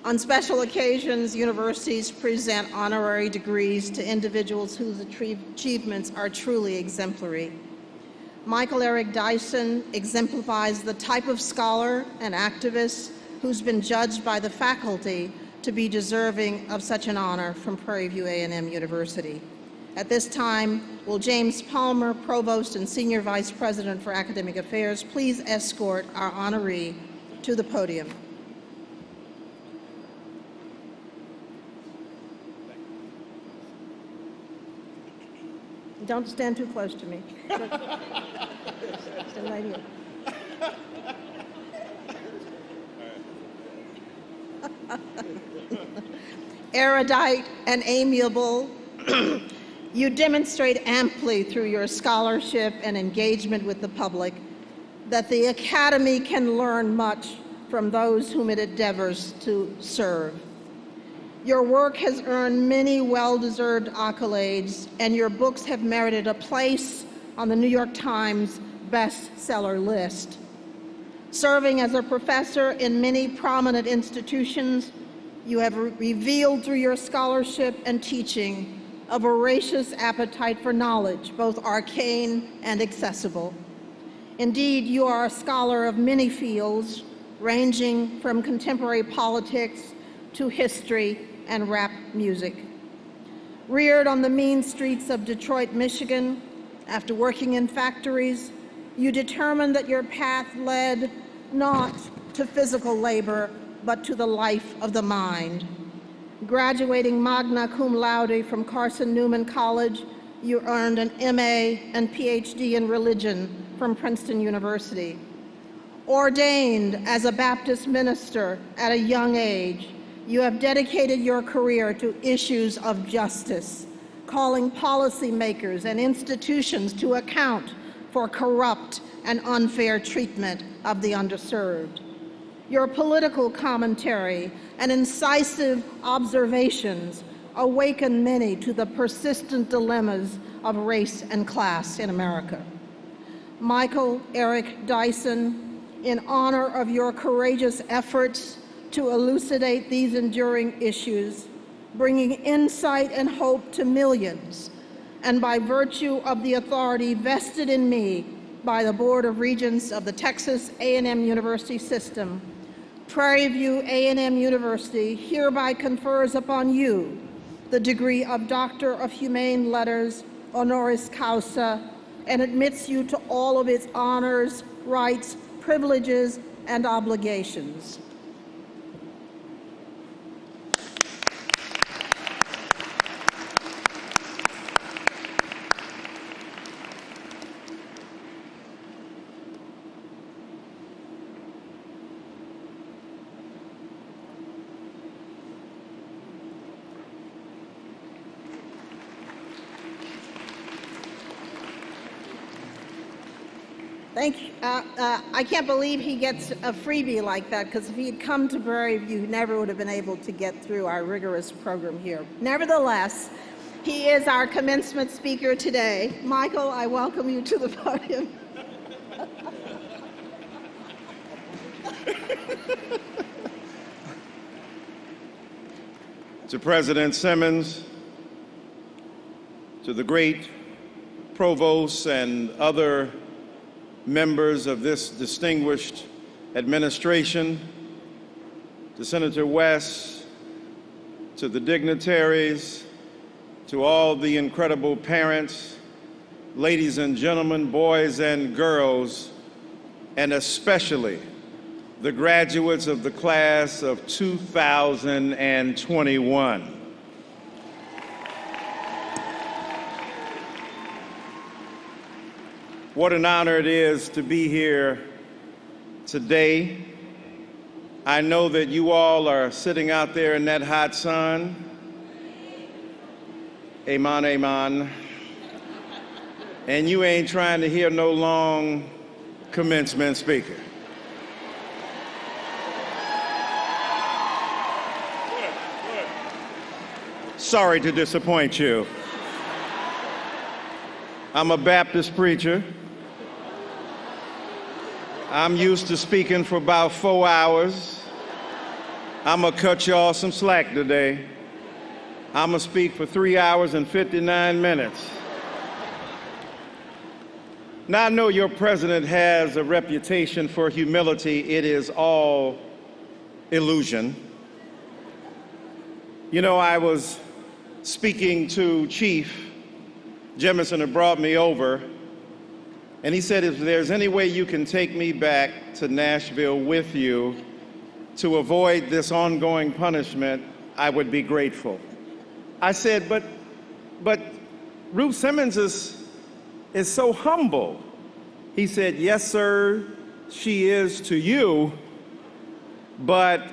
On special occasions, universities present honorary degrees to individuals whose achievements are truly exemplary. Michael Eric Dyson exemplifies the type of scholar and activist who's been judged by the faculty to be deserving of such an honor from Prairie View A&M University. At this time, will James Palmer, Provost and Senior Vice President for Academic Affairs, please escort our honoree to the podium. Don't stand too close to me. Stand right here. Erudite and amiable, you demonstrate amply through your scholarship and engagement with the public that the Academy can learn much from those whom it endeavors to serve. Your work has earned many well-deserved accolades, and your books have merited a place on the New York Times bestseller list. Serving as a professor in many prominent institutions, you have revealed through your scholarship and teaching a voracious appetite for knowledge, both arcane and accessible. Indeed, you are a scholar of many fields, ranging from contemporary politics to history and rap music. Reared on the mean streets of Detroit, Michigan, after working in factories, you determined that your path led not to physical labor, but to the life of the mind. Graduating magna cum laude from Carson Newman College, you earned an MA and Ph.D. in religion from Princeton University. Ordained as a Baptist minister at a young age, you have dedicated your career to issues of justice, calling policymakers and institutions to account for corrupt and unfair treatment of the underserved. Your political commentary and incisive observations awaken many to the persistent dilemmas of race and class in America. Michael Eric Dyson, in honor of your courageous efforts to elucidate these enduring issues, bringing insight and hope to millions, and by virtue of the authority vested in me by the Board of Regents of the Texas A&M University System, Prairie View A&M University hereby confers upon you the degree of Doctor of Humane Letters, honoris causa, and admits you to all of its honors, rights, privileges, and obligations. Thank you. I can't believe he gets a freebie like that, because if he had come to Prairie View, he never would have been able to get through our rigorous program here. Nevertheless, he is our commencement speaker today. Michael, I welcome you to the podium. To President Simmons, to the great provosts and other members of this distinguished administration, to Senator West, to the dignitaries, to all the incredible parents, ladies and gentlemen, boys and girls, and especially the graduates of the class of 2021. What an honor it is to be here today. I know that you all are sitting out there in that hot sun. Amen, amen. And you ain't trying to hear no long commencement speaker. Sorry to disappoint you. I'm a Baptist preacher. I'm used to speaking for about 4 hours. I'm going to cut y'all some slack today. I'm going to speak for 3 hours and 59 minutes. Now, I know your president has a reputation for humility. It is all illusion. You know, I was speaking to Chief Jemison, who brought me over, and he said, if there's any way you can take me back to Nashville with you to avoid this ongoing punishment, I would be grateful. I said, but Ruth Simmons is so humble. He said, yes, sir, she is to you, but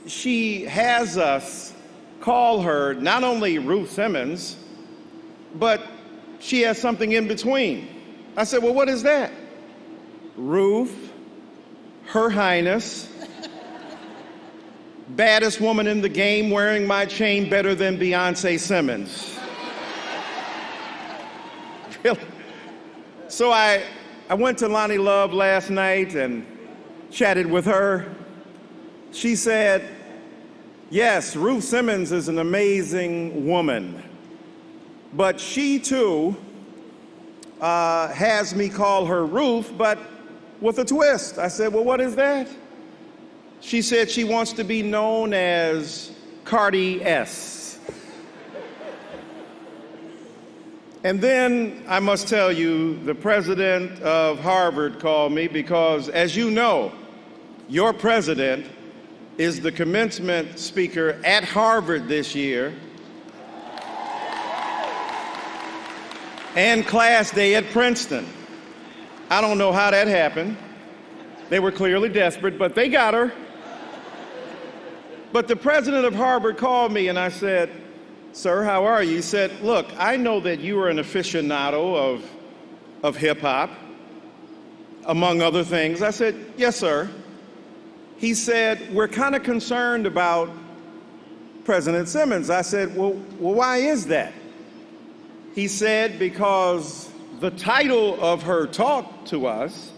she has us call her not only Ruth Simmons, but she has something in between. I said, well, what is that? Ruth, Her Highness, baddest woman in the game, wearing my chain better than Beyonce Simmons. Really? So I went to Lonnie Love last night and chatted with her. She said, yes, Ruth Simmons is an amazing woman, but she too has me call her Ruth, but with a twist. I said, well, what is that? She said she wants to be known as Cardi S. And then I must tell you, the president of Harvard called me because, as you know, your president is the commencement speaker at Harvard this year and class day at Princeton. I don't know how that happened. They were clearly desperate, but they got her. But the president of Harvard called me and I said, sir, how are you? He said, look, I know that you are an aficionado of hip hop, among other things. I said, yes, sir. He said, we're kind of concerned about President Simmons. I said, well, why is that? He said, because the title of her talk to us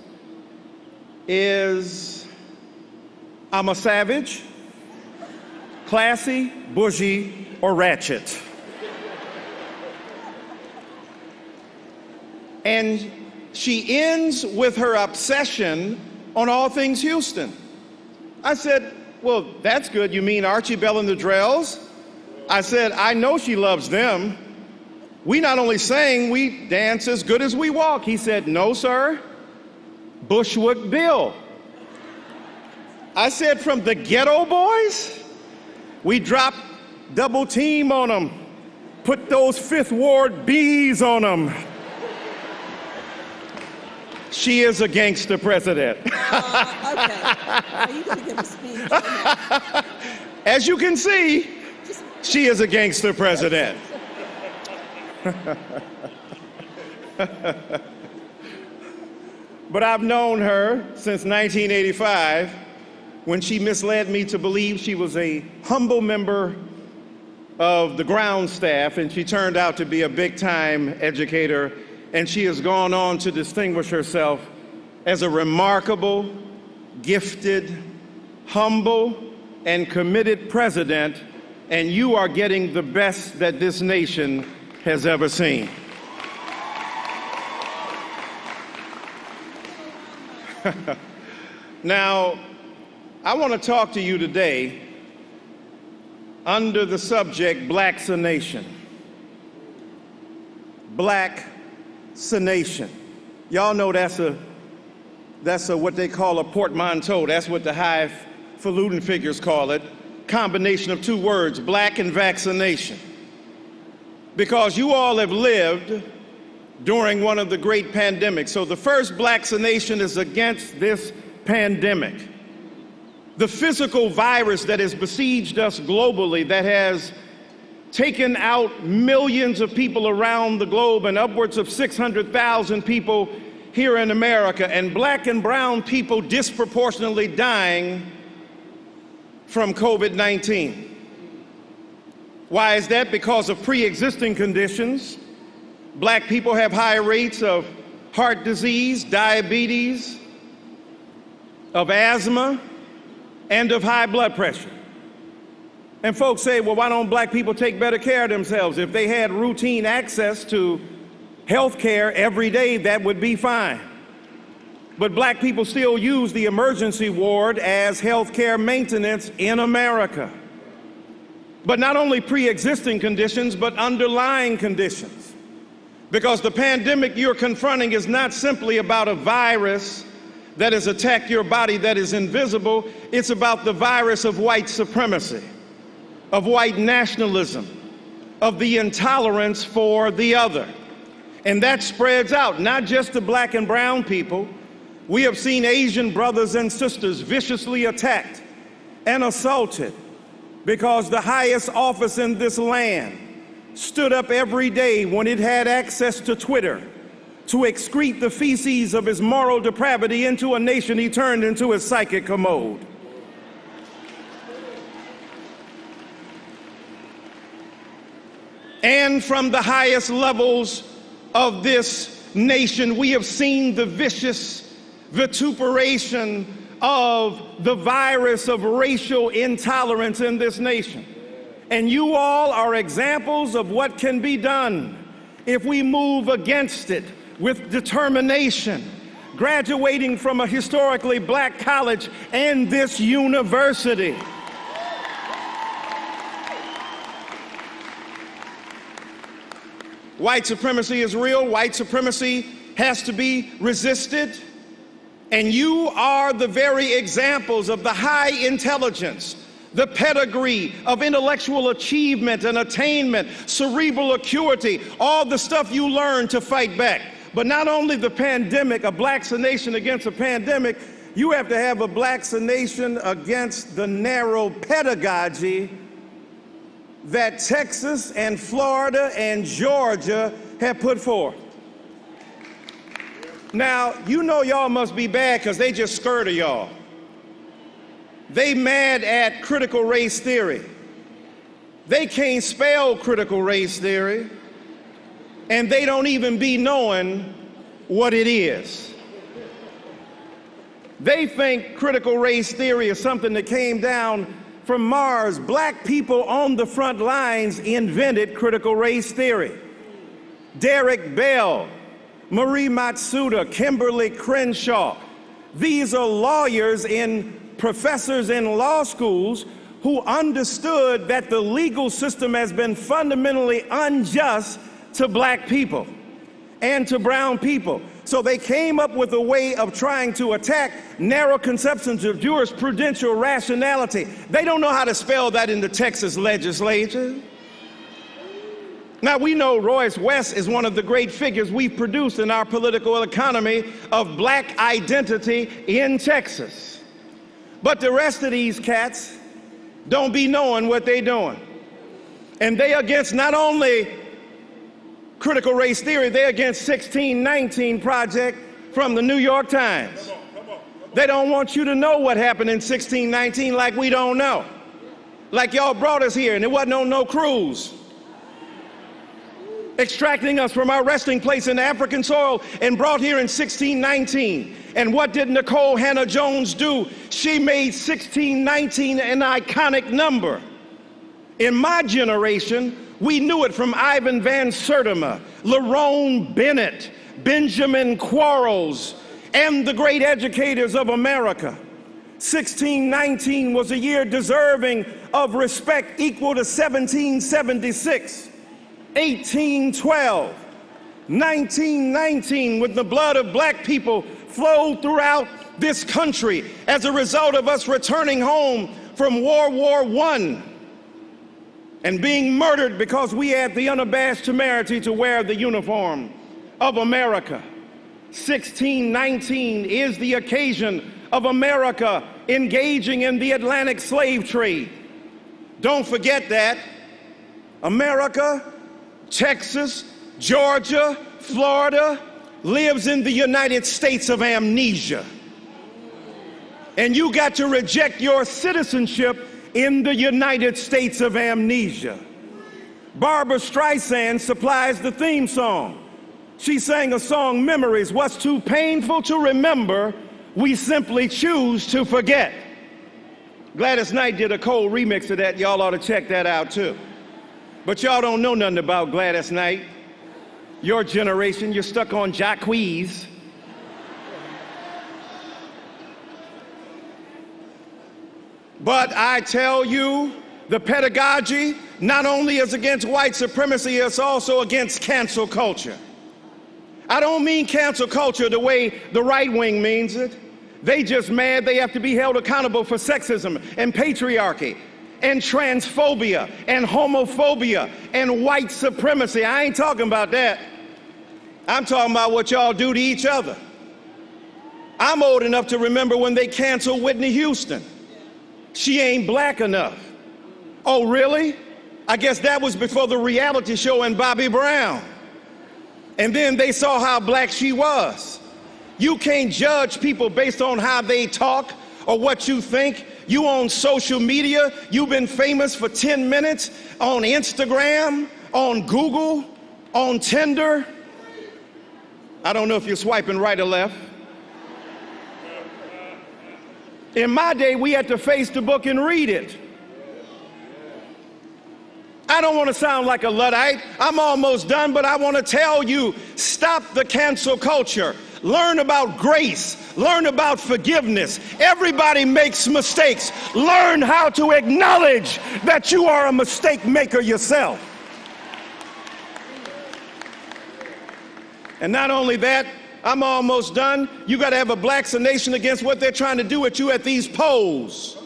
is, I'm a savage, classy, bougie, or ratchet. And she ends with her obsession on all things Houston. I said, well, that's good. You mean Archie Bell and the Drells? I said, I know she loves them. We not only sing, we dance as good as we walk. He said, no, sir, Bushwick Bill. I said, from the Ghetto Boys? We dropped double team on them, put those Fifth Ward Bs on them. She is a gangster president. Okay. Are you going to give a speech? As you can see, she is a gangster president. But I've known her since 1985, when she misled me to believe she was a humble member of the ground staff, and she turned out to be a big-time educator, and she has gone on to distinguish herself as a remarkable, gifted, humble, and committed president, and you are getting the best that this nation has ever seen. Now, I want to talk to you today under the subject Black-cination. Black-cination. Y'all know that's a what they call a portmanteau. That's what the highfalutin figures call it. Combination of two words, black and vaccination. Because you all have lived during one of the great pandemics. So the first Black-cination is against this pandemic. The physical virus that has besieged us globally, that has taken out millions of people around the globe and upwards of 600,000 people here in America, and black and brown people disproportionately dying from COVID-19. Why is that? Because of pre-existing conditions. Black people have high rates of heart disease, diabetes, of asthma, and of high blood pressure. And folks say, well, why don't black people take better care of themselves? If they had routine access to health care every day, that would be fine. But black people still use the emergency ward as health care maintenance in America. But not only pre-existing conditions, but underlying conditions. Because the pandemic you're confronting is not simply about a virus that has attacked your body that is invisible. It's about the virus of white supremacy, of white nationalism, of the intolerance for the other. And that spreads out, not just to black and brown people. We have seen Asian brothers and sisters viciously attacked and assaulted because the highest office in this land stood up every day when it had access to Twitter to excrete the feces of his moral depravity into a nation he turned into his psychic commode. And from the highest levels of this nation, we have seen the vicious vituperation of the virus of racial intolerance in this nation. And you all are examples of what can be done if we move against it with determination, graduating from a historically black college and this university. White supremacy is real. White supremacy has to be resisted. And you are the very examples of the high intelligence, the pedigree of intellectual achievement and attainment, cerebral acuity, all the stuff you learn to fight back. But not only the pandemic, a blacks-a-nation against a pandemic, you have to have a blacks-a-nation against the narrow pedagogy that Texas and Florida and Georgia have put forth. Now, you know y'all must be bad because they just scared of y'all. They mad at critical race theory. They can't spell critical race theory, and they don't even be knowing what it is. They think critical race theory is something that came down from Mars. Black people on the front lines invented critical race theory. Derek Bell, Marie Matsuda, Kimberly Crenshaw. These are lawyers and professors in law schools who understood that the legal system has been fundamentally unjust to black people and to brown people. So they came up with a way of trying to attack narrow conceptions of jurisprudential rationality. They don't know how to spell that in the Texas legislature. Now, we know Royce West is one of the great figures we've produced in our political economy of black identity in Texas. But the rest of these cats don't be knowing what they're doing. And they against not only critical race theory, they're against 1619 Project from the New York Times. They don't want you to know what happened in 1619 like we don't know. Like y'all brought us here and it wasn't on no cruise. Extracting us from our resting place in African soil and brought here in 1619. And what did Nicole Hannah-Jones do? She made 1619 an iconic number. In my generation, we knew it from Ivan Van Sertima, Lerone Bennett, Benjamin Quarles, and the great educators of America. 1619 was a year deserving of respect equal to 1776. 1812, 1919, when the blood of black people flowed throughout this country as a result of us returning home from World War I and being murdered because we had the unabashed temerity to wear the uniform of America. 1619 is the occasion of America engaging in the Atlantic slave trade. Don't forget that. America, Texas, Georgia, Florida, lives in the United States of amnesia. And you got to reject your citizenship in the United States of amnesia. Barbra Streisand supplies the theme song. She sang a song, Memories. What's too painful to remember, we simply choose to forget. Gladys Knight did a cold remix of that. Y'all ought to check that out too. But y'all don't know nothing about Gladys Knight. Your generation, you're stuck on Jacquees. But I tell you, the pedagogy not only is against white supremacy, it's also against cancel culture. I don't mean cancel culture the way the right wing means it. They just mad they have to be held accountable for sexism and patriarchy and transphobia and homophobia and white supremacy. I ain't talking about that. I'm talking about what y'all do to each other. I'm old enough to remember when they canceled Whitney Houston. She ain't black enough. Oh, really? I guess that was before the reality show and Bobby Brown. And then they saw how black she was. You can't judge people based on how they talk or what you think. You on social media, you've been famous for 10 minutes on Instagram, on Google, on Tinder. I don't know if you're swiping right or left. In my day, we had to face the book and read it. I don't want to sound like a Luddite. I'm almost done, but I want to tell you, stop the cancel culture. Learn about grace. Learn about forgiveness. Everybody makes mistakes. Learn how to acknowledge that you are a mistake maker yourself. And not only that, I'm almost done. You got to have a vaccination against what they're trying to do with you at these polls.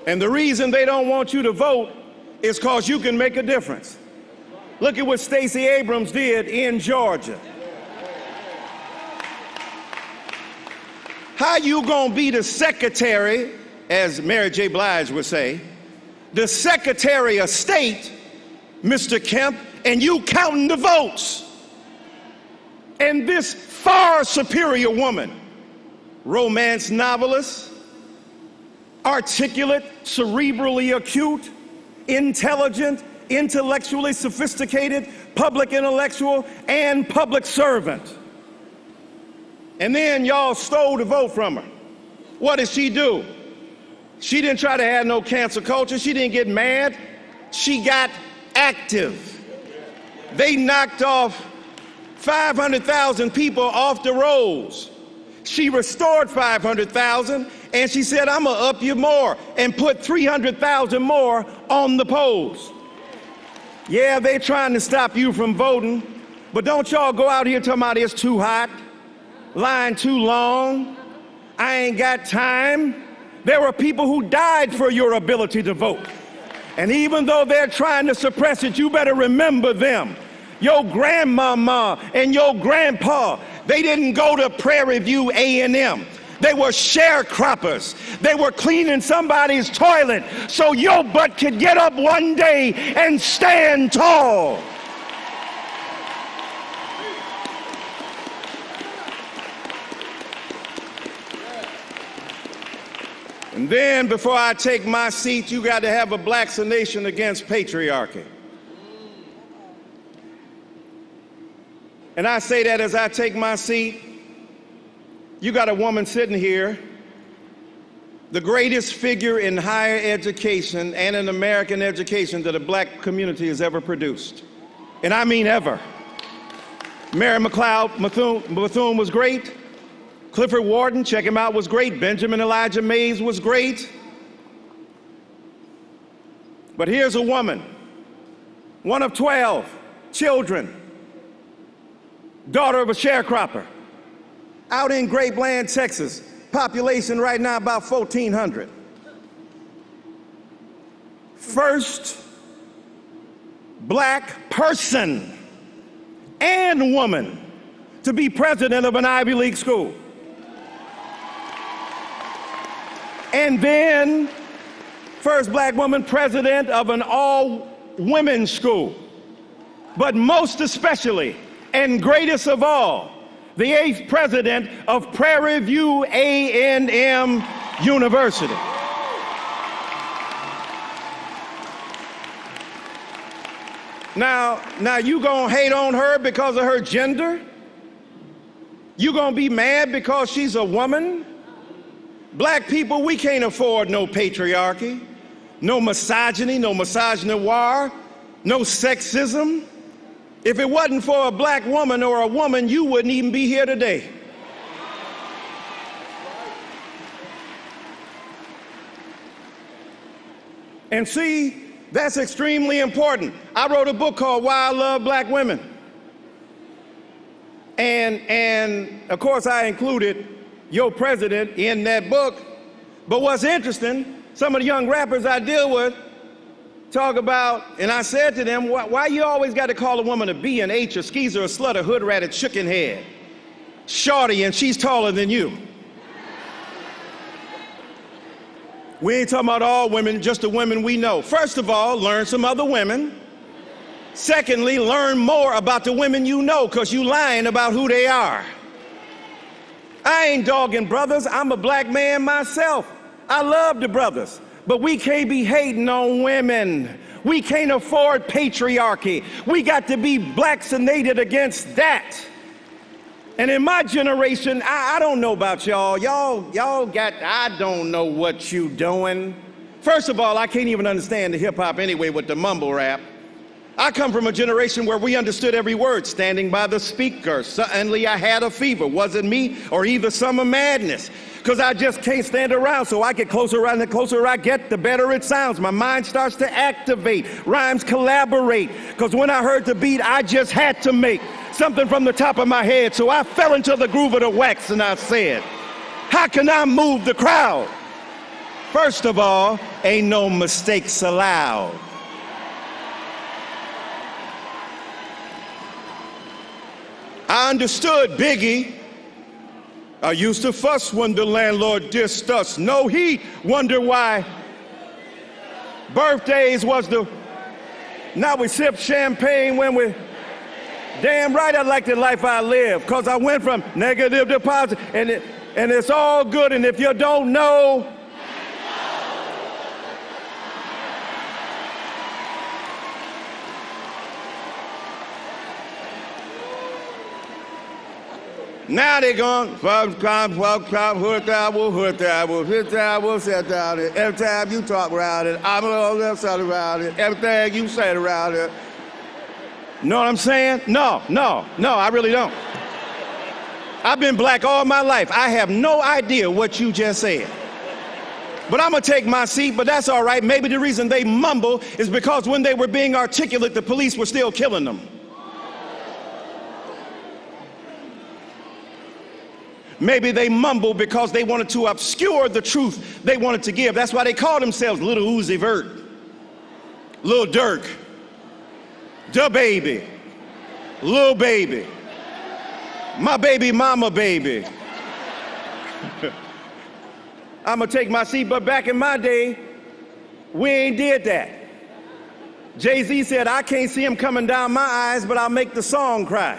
And the reason they don't want you to vote is because you can make a difference. Look at what Stacey Abrams did in Georgia. How you gonna be the secretary, as Mary J. Blige would say, the Secretary of State, Mr. Kemp, and you counting the votes? And this far superior woman, romance novelist, articulate, cerebrally acute, intelligent, intellectually sophisticated, public intellectual, and public servant. And then y'all stole the vote from her. What did she do? She didn't try to have no cancel culture. She didn't get mad. She got active. They knocked off 500,000 people off the rolls. She restored 500,000, and she said, I'm gonna up you more and put 300,000 more on the polls. Yeah, they trying to stop you from voting, but don't y'all go out here talking about it's too hot, line too long, I ain't got time. There were people who died for your ability to vote. And even though they're trying to suppress it, you better remember them. Your grandmama and your grandpa, they didn't go to Prairie View A&M. They were sharecroppers. They were cleaning somebody's toilet so your butt could get up one day and stand tall. And then before I take my seat, you got to have a vaccination against patriarchy. And I say that as I take my seat. You got a woman sitting here, the greatest figure in higher education and in American education that a black community has ever produced. And I mean ever. Mary McLeod Bethune was great. Clifford Warden, check him out, was great. Benjamin Elijah Mays was great. But here's a woman, one of 12 children, daughter of a sharecropper, out in Grapeland, Texas. Population right now about 1,400. First black person and woman to be president of an Ivy League school. And then first black woman president of an all-women's school. But most especially, and greatest of all, the 8th president of Prairie View A&M University. Now you gonna hate on her because of her gender? You gonna be mad because she's a woman? Black people, we can't afford no patriarchy, no misogyny, no misogynoir, no sexism. If it wasn't for a black woman or a woman, you wouldn't even be here today. And see, that's extremely important. I wrote a book called Why I Love Black Women. And of course I included your president in that book. But what's interesting, some of the young rappers I deal with talk about, and I said to them, why you always got to call a woman a B, an H, a skeezer, a slut, a hood rat, a chicken head? Shorty, and she's taller than you. We ain't talking about all women, just the women we know. First of all, learn some other women. Secondly, learn more about the women you know, because you lying about who they are. I ain't dogging brothers. I'm a black man myself. I love the brothers, but we can't be hating on women. We can't afford patriarchy. We got to be vaccinated against that. And in my generation, I don't know about y'all. Y'all got, I don't know what you doing. First of all, I can't even understand the hip hop anyway with the mumble rap. I come from a generation where we understood every word, standing by the speaker. Suddenly I had a fever. Wasn't me or either summer madness. Because I just can't stand around, so I get closer around. The closer I get, the better it sounds. My mind starts to activate. Rhymes collaborate. Because when I heard the beat, I just had to make something from the top of my head. So I fell into the groove of the wax and I said, how can I move the crowd? First of all, ain't no mistakes allowed. I understood Biggie. I used to fuss when the landlord dissed us. No heat, wonder why. Birthdays was the, now we sip champagne when we, damn right I like the life I live, because I went from negative to positive, and it's all good, and if you don't know, now they're going, every time you talk around it, I'm on the left side around it, everything you said around it. Know what I'm saying? No, I really don't. I've been black all my life. I have no idea what you just said. But I'm gonna take my seat, but that's all right. Maybe the reason they mumble is because when they were being articulate, the police were still killing them. Maybe they mumble because they wanted to obscure the truth they wanted to give. That's why they call themselves Little Uzi Vert, Lil Durk, Da Baby, Lil Baby, my baby mama baby. I'm gonna take my seat, but back in my day, we ain't did that. Jay-Z said, I can't see him coming down my eyes, but I'll make the song cry.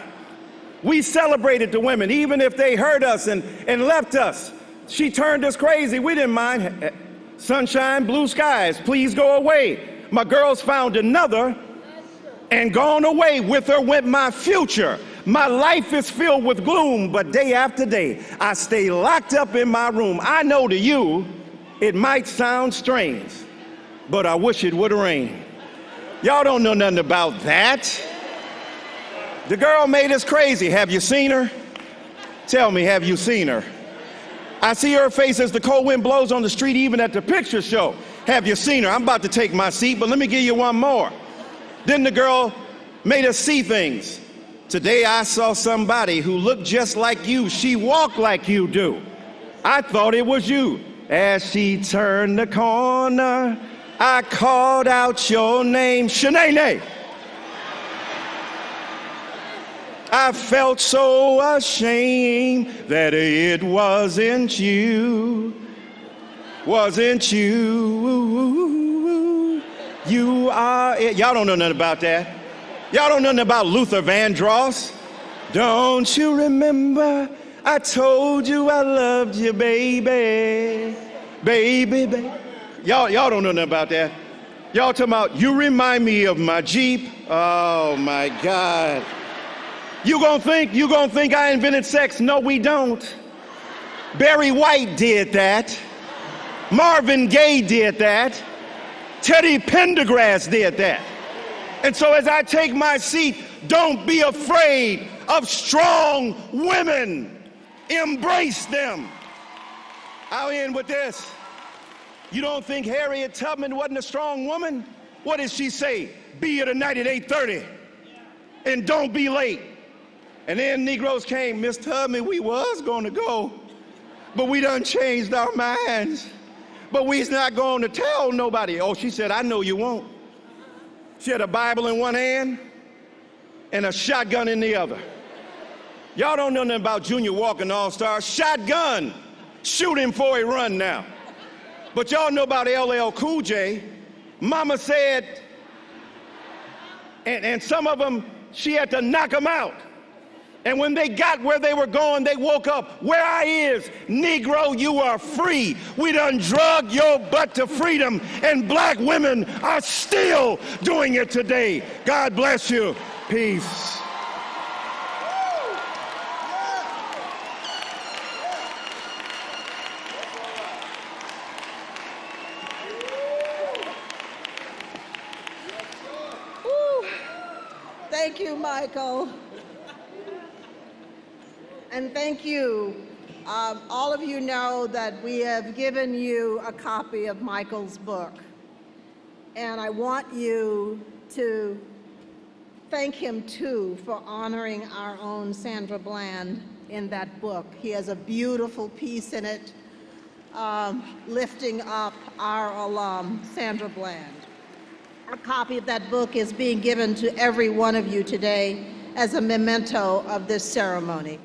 We celebrated the women, even if they hurt us and left us. She turned us crazy. We didn't mind. Sunshine, blue skies, please go away. My girls found another and gone away. With her went my future. My life is filled with gloom, but day after day, I stay locked up in my room. I know to you, it might sound strange, but I wish it would rain. Y'all don't know nothing about that. The girl made us crazy. Have you seen her? Tell me, have you seen her? I see her face as the cold wind blows on the street, even at the picture show. Have you seen her? I'm about to take my seat, but let me give you one more. Then the girl made us see things. Today I saw somebody who looked just like you. She walked like you do. I thought it was you. As she turned the corner, I called out your name, Shanae. I felt so ashamed that it wasn't you. Wasn't you. You are it. Y'all don't know nothing about that. Y'all don't know nothing about Luther Vandross. Don't you remember I told you I loved you, baby. Baby. Y'all don't know nothing about that. Y'all talking about, you remind me of my Jeep. Oh my God. You gonna think I invented sex? No, we don't. Barry White did that. Marvin Gaye did that. Teddy Pendergrass did that. And so as I take my seat, don't be afraid of strong women. Embrace them. I'll end with this. You don't think Harriet Tubman wasn't a strong woman? What did she say? Be here tonight at 8:30 and don't be late. And then Negroes came, Miss Tubman, we was going to go, but we done changed our minds. But we's not going to tell nobody. Oh, she said, I know you won't. She had a Bible in one hand and a shotgun in the other. Y'all don't know nothing about Junior Walker and All-Star. Shotgun. Shoot him before he run now. But y'all know about LL Cool J. Mama said, and some of them, she had to knock them out. And when they got where they were going, they woke up. Where I is, Negro, you are free. We done drug your butt to freedom, and black women are still doing it today. God bless you. Peace. Thank you, Michael. And thank you. All of you know that we have given you a copy of Michael's book. And I want you to thank him, too, for honoring our own Sandra Bland in that book. He has a beautiful piece in it, lifting up our alum, Sandra Bland. A copy of that book is being given to every one of you today as a memento of this ceremony.